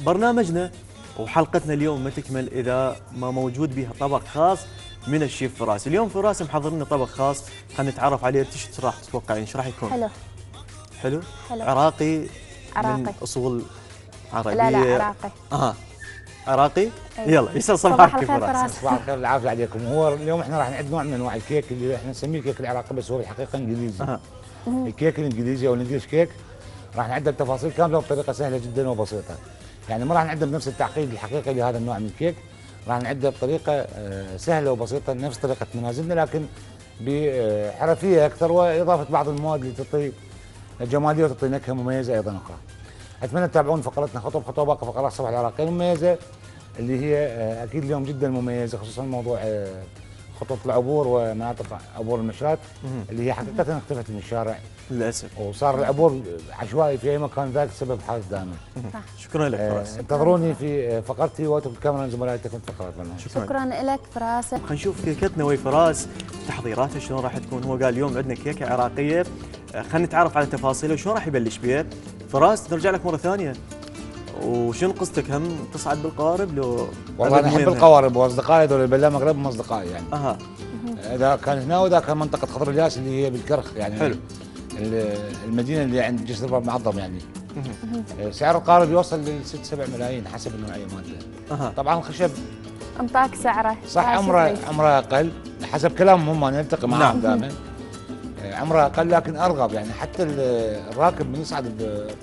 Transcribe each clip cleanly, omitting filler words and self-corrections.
برنامجنا وحلقتنا اليوم ما تكمل اذا ما موجود بها طبق خاص من الشيف فراس. اليوم فراس محضر لنا طبق خاص، خلينا نتعرف عليه. ايش راح تتوقعين ايش راح يكون؟ حلو. حلو. حلو. عراقي. عراقي. من اصول عربيه. لا عراقي. عراقي. أيوة. يلا يسعد صباحك الخير فراس. صباح الخير والعافيه عليكم. هو اليوم احنا راح نعد نوع من انواع الكيك اللي احنا نسميه الكيك العراقي، بس هو الحقيقه انجليزي. الكيك الانجليزي او الانجليش كيك راح نعدها بتفاصيل كامله وبطريقه سهله جدا وبسيطه. يعني ما راح نعدها بنفس التعقيد الحقيقي لهذا النوع من الكيك، راح نعدها بطريقه سهله وبسيطه نفس طريقه منازلنا، لكن بحرفيه اكثر واضافه بعض المواد اللي تعطي جماليه وتعطي نكهه مميزه ايضا اخرى. اتمنى تتابعون فقرتنا خطوه بخطوه، باقي فقرات صباح العراقيه المميزه اللي هي اكيد اليوم جدا مميزه، خصوصا موضوع خطوط العبور ومناطق عبور المشاة اللي هي حقيقه اختفت من الشارع للاسف، وصار العبور عشوائي في اي مكان، ذاك سبب حادث دامج. شكرا لك فراس. انتظروني في فقرتي واترك الكاميرا لزملائي تكون فقرات منهم. شكرا لك فراس. خلينا نشوف كيكتنا ويا فراس، تحضيراتها شلون راح تكون. هو قال اليوم عندنا كيكه عراقيه، خلينا نتعرف على تفاصيله وشلون راح يبلش بيها. فراس نرجع لك مره ثانيه، وشنو قصتك؟ هم تصعد بالقوارب لو؟ والله انا احب القوارب واصدقائي هذول البلام اغلبهم اصدقائي يعني. اذا كان هنا واذا كان منطقه خضر الياس اللي هي بالكرخ يعني. حلو. المدينه اللي عند جسر باب معظم يعني. سعر القارب يوصل ل 6 7 ملايين حسب النوعيه مالته. طبعا الخشب انطاك سعره صح، عمره اقل حسب كلامهم هم، نلتقي معهم دائما. عمره اقل لكن ارغب يعني، حتى الراكب من يصعد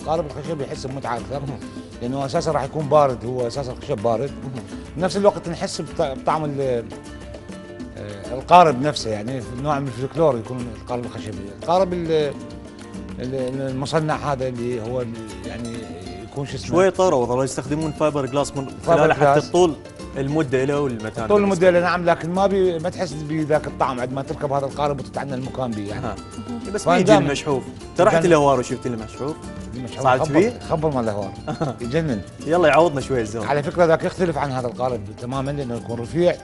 بقارب الخشب يحس بمتعه اكثر، لانه اساسا راح يكون بارد، هو اساسا الخشب بارد. بنفس الوقت نحس بطعم القارب نفسه، يعني نوع من الفلكلور يكون القارب الخشبي. القارب المصنع هذا اللي هو يعني يكون شو اسمه شويه طوروا، ظلوا يستخدمون فايبر جلاس من خلاله حتى طول المده له والمتانه. طول المده له نعم، لكن ما تحس بذاك الطعم عندما تركب هذا القارب وتتعنى المكان به يعني. بس بيجي المشحوف. انت رحت الهوار وشفت المشحوف؟ صعدت فيه؟ خبر مال الهوار يجنن. يلا يعوضنا شويه الزون. على فكره ذاك يختلف عن هذا القارب تماما، لانه يكون رفيع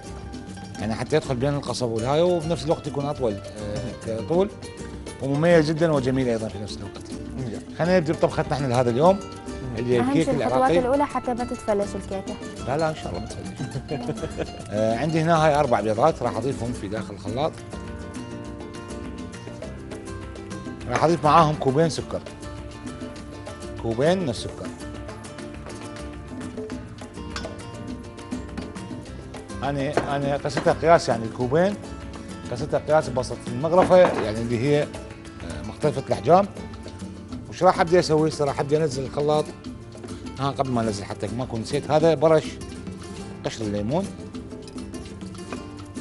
يعني حتى يدخل بين القصب والهاي، وبنفس الوقت يكون اطول كطول ومميز جدا وجميل ايضا في نفس الوقت. خلينا نبدا بطبختنا احنا لهذا اليوم اللي هي الكيك العراقي. الخطوات الاولى حتى ما تتفلش الكيكه. لا ان شاء الله ما تفلش. عندي هنا هاي 4 بيضات راح اضيفهم في داخل الخلاط. راح اضيف معاهم كوبين سكر، كوبين من السكر. انا قستها قياس يعني الكوبين قستها قياس بسط المغرفه يعني اللي هي مختلفه الاحجام. وش راح ابدا اسوي؟ راح ابدا انزل الخلاط. قبل ما انزل حتى ما اكون نسيت، هذا برش قشر الليمون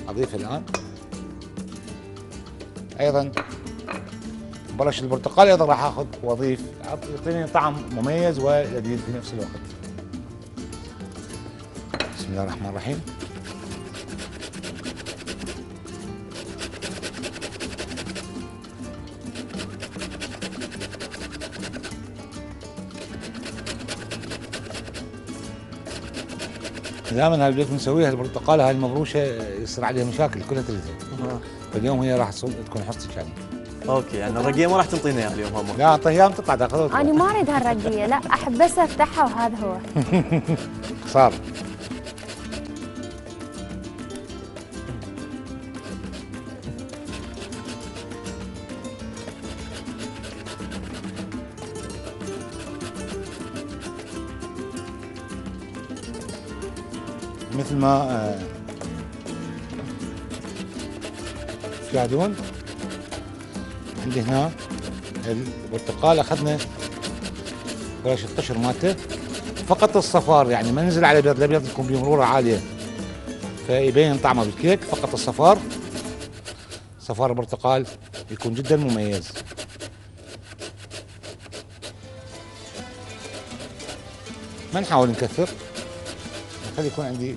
اضيفه الان. ايضا برش البرتقال ايضا راح اخذ واضيف، يعطيني طعم مميز ولذيذ في نفس الوقت. بسم الله الرحمن الرحيم. دائما هالبيت بنسويها البرتقاله هاي المبروشه يصير عليها مشاكل كلها تلزم. فاليوم هي راح تكون حصتك يعني. اوكي، يعني الرقيه ما راح تنطينا اياها اليوم هم. لا اعطيها اياها تطلع تاخذها. انا ما اريد هالرقيه، لا احب بس افتحها وهذا هو. صار. مثل ما تشاهدون عندي هنا البرتقال اخذنا فرش القشر مالته، فقط الصفار يعني ما ننزل على الابيض، الابيض يكون بمرورة عالية فيبين طعمه بالكيك. فقط الصفار، صفار البرتقال يكون جدا مميز. ما نحاول نكثر، خلي يكون عندي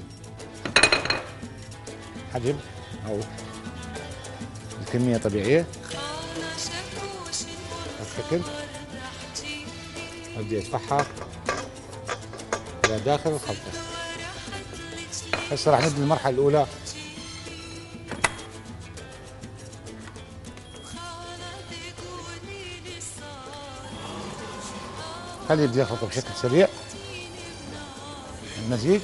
حجم او الكمية طبيعية الشكل. ابدي ادفعها الى داخل الخلطة. هسه راح نبدا المرحلة الأولى. خلي يبدي يخلط بشكل سريع المزيج.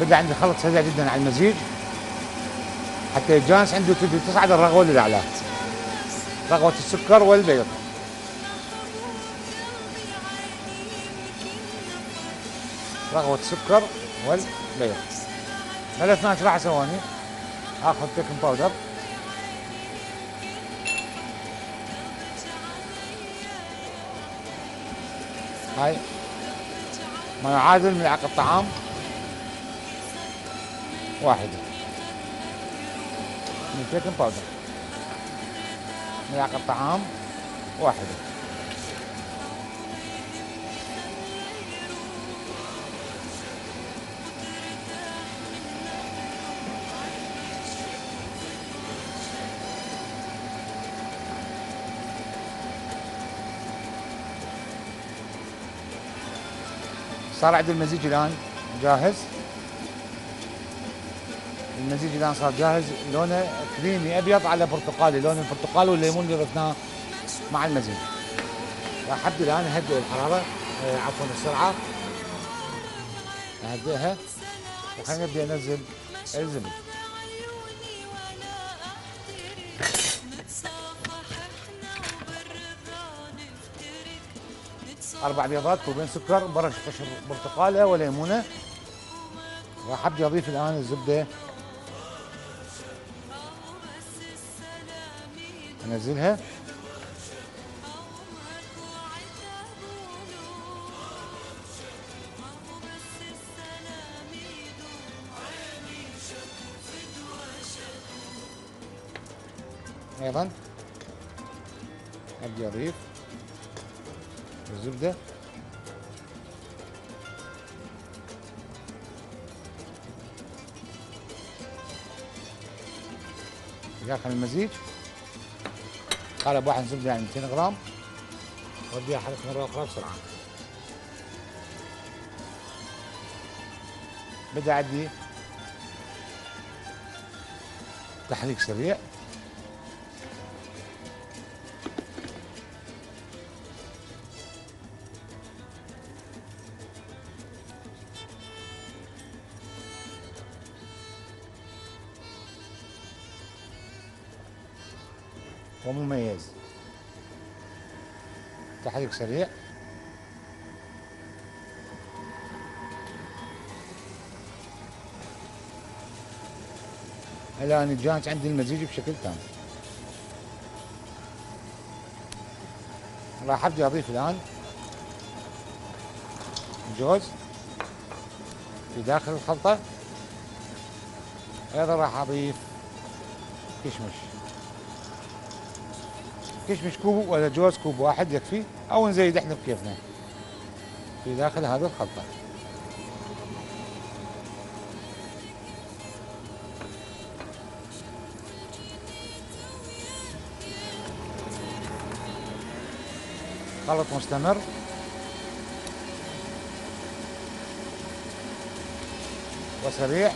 بدي عندي خلط سريع جدا على المزيج حتى الجانس عنده تبي تصعد الرغوه للاعلى، رغوه السكر والبيض. رغوه السكر والبيض. هلا 12 ثواني اخذ بيكنج باودر. هاي ما يعادل ملعقه طعام واحدة من البيكنج باودر، ملعقة طعام واحدة. صار عندي المزيج الآن جاهز. المزيج الان صار جاهز، لونه كريمي ابيض على برتقالي، لون البرتقال والليمون اللي ضفناه مع المزيج. راح ابدي الان اهدئ الحراره، عفوا السرعه، اهدئها وخلينا نبدا ننزل الزبد. 4 بيضات، كوبين سكر، برش قشر برتقاله وليمونه. راح ابدي اضيف الان الزبده، انزلها. ايضا ابدي اضيف الزبده. داخل المزيج قالب واحد زبده يعني 200 غرام، واديها احرك مره اخرى بسرعه. بدي اعدي تحريك سريع. ومميز، تحريك سريع. الآن الجانس عندي المزيج بشكل تام. راح ابدي اضيف الآن الجوز في داخل الخلطة. ايضا راح اضيف كشمش، كشمش كوب ولا جوز كوب واحد يكفي، او نزيد احنا بكيفنا في داخل هذه الخلطة. خلط مستمر. وسريع.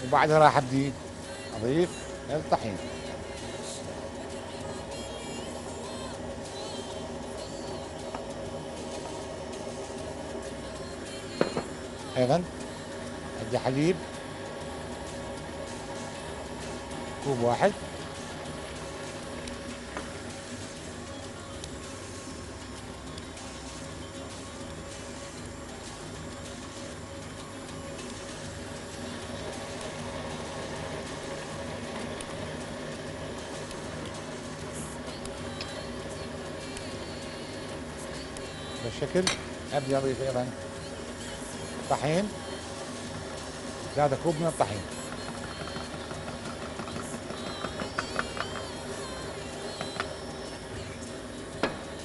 وبعدها راح ابدي اضيف الطحين. ايضا ادي حليب كوب واحد. بالشكل. ابدي اضيف ايضا طحين، 3 كوب من الطحين.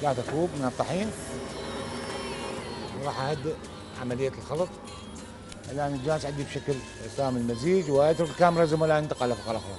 ثلاثة كوب من الطحين. وراح اهدئ عملية الخلط الان الجاهز عندي بشكل تام المزيج، واترك الكاميرا زملاء ننتقل على الفقره الاخرى.